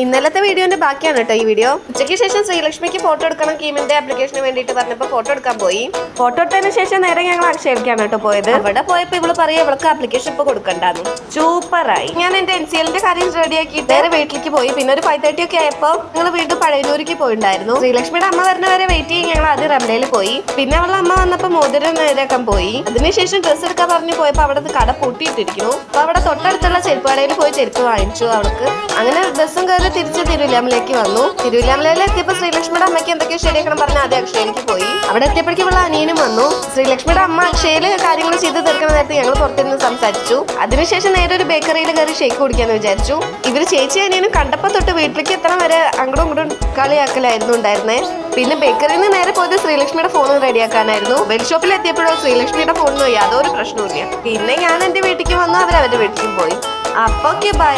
ഇന്നലത്തെ വീഡിയോന്റെ ബാക്കിയാണ് കേട്ടോ ഈ വീഡിയോ. ഉച്ചയ്ക്ക് ശേഷം ശ്രീലക്ഷ്മിക്ക് ഫോട്ടോ എടുക്കണം കീമിന്റെ ആപ്ലിക്കേഷന് വേണ്ടിയിട്ട് പറഞ്ഞപ്പോൾ ഫോട്ടോ എടുക്കാൻ പോയി. ഫോട്ടോ എടുത്തതിന് ശേഷം നേരെ ഞങ്ങൾ അക്ഷയയിലേക്കാണ് കേട്ടോ പോയത്. അവിടെ പോയപ്പോൾ ഇവള് പറയാ ഇവൾക്ക് ആപ്ലിക്കേഷൻ ഇപ്പൊ കൊടുക്കണ്ടാന്ന്. സൂപ്പറായി. ഞാൻ എന്റെ NCLന്റെ കാര്യം റെഡിയാക്കിയിട്ട് നേരെ വീട്ടിലേക്ക് പോയി. പിന്നെ ഒരു 5:30 ഒക്കെ ആയപ്പോൾ ഞങ്ങൾ വീണ്ടും പഴയന്നൂർക്ക് പോയിട്ടുണ്ടായിരുന്നു. ശ്രീലക്ഷ്മിയുടെ അമ്മ വരുന്നവരെ വെയിറ്റ് ചെയ്യും. ഞങ്ങൾ ആദ്യം റംലയിൽ പോയി. പിന്നെ അവളുടെ അമ്മ വന്നപ്പോൾ മോതിരം നേരെയാക്കാൻ പോയി. അതിനുശേഷം ഡ്രസ്സ് എടുക്കാൻ പറഞ്ഞു പോയപ്പോൾ അവിടെ കട പൂട്ടിയിട്ടിരിക്കുന്നു. അപ്പൊ അവിടെ തൊട്ടടുത്തുള്ള ചെരുപ്പ് കടയിൽ പോയി ചെരുപ്പ് വാങ്ങിച്ചു അവൾക്ക്. അങ്ങനെ ഡ്രസ്സും കയറി തിരിച്ച് തിരുവില്ലാമലേക്ക് വന്നു. തിരുവില്ലാമലയിൽ എത്തിയപ്പോൾ ശ്രീലക്ഷ്മിയുടെ അമ്മയ്ക്ക് എന്തൊക്കെയോ ശരിയാക്കണം പറഞ്ഞാൽ ആദ്യം അക്ഷയയിലേക്ക് പോയി. അവിടെ എത്തിയപ്പോഴേക്കും ഇവളുടെ അനിയനും വന്നു. ശ്രീലക്ഷ്മിയുടെ അമ്മ അക്ഷയയില് കാര്യങ്ങൾ ചെയ്ത് തീർക്കുന്ന നേരത്തെ ഞങ്ങൾ പുറത്തിരുന്ന് സംസാരിച്ചു. അതിനുശേഷം നേരെ ഒരു ബേക്കറിയിൽ കയറി ഷേക്ക് കുടിക്കാന്ന് വിചാരിച്ചു. ഇവര് ചേച്ചി അനിയനും കണ്ടപ്പോൾ തൊട്ട് വീട്ടിലേക്ക് എത്തണ വരെ അങ്ങോട്ടും ഇങ്ങോട്ടും കളിയാക്കലായിരുന്നു ഉണ്ടായിരുന്നേ. പിന്നെ ബേക്കറിയിൽ നിന്ന് നേരെ പോയത് ശ്രീലക്ഷ്മിയുടെ ഫോൺ റെഡിയാക്കാനായിരുന്നു. ബെൽ ഷോപ്പിൽ എത്തിയപ്പോഴോ ശ്രീലക്ഷ്മിയുടെ ഫോണിന് യാതൊരു പ്രശ്നവും ഇല്ല. പിന്നെ ഞാൻ എന്റെ വീട്ടിലേക്ക് വന്നു, അവരവരുടെ വീട്ടിലേക്ക് പോയി. അപ്പൊ ഓക്കെ ബൈ.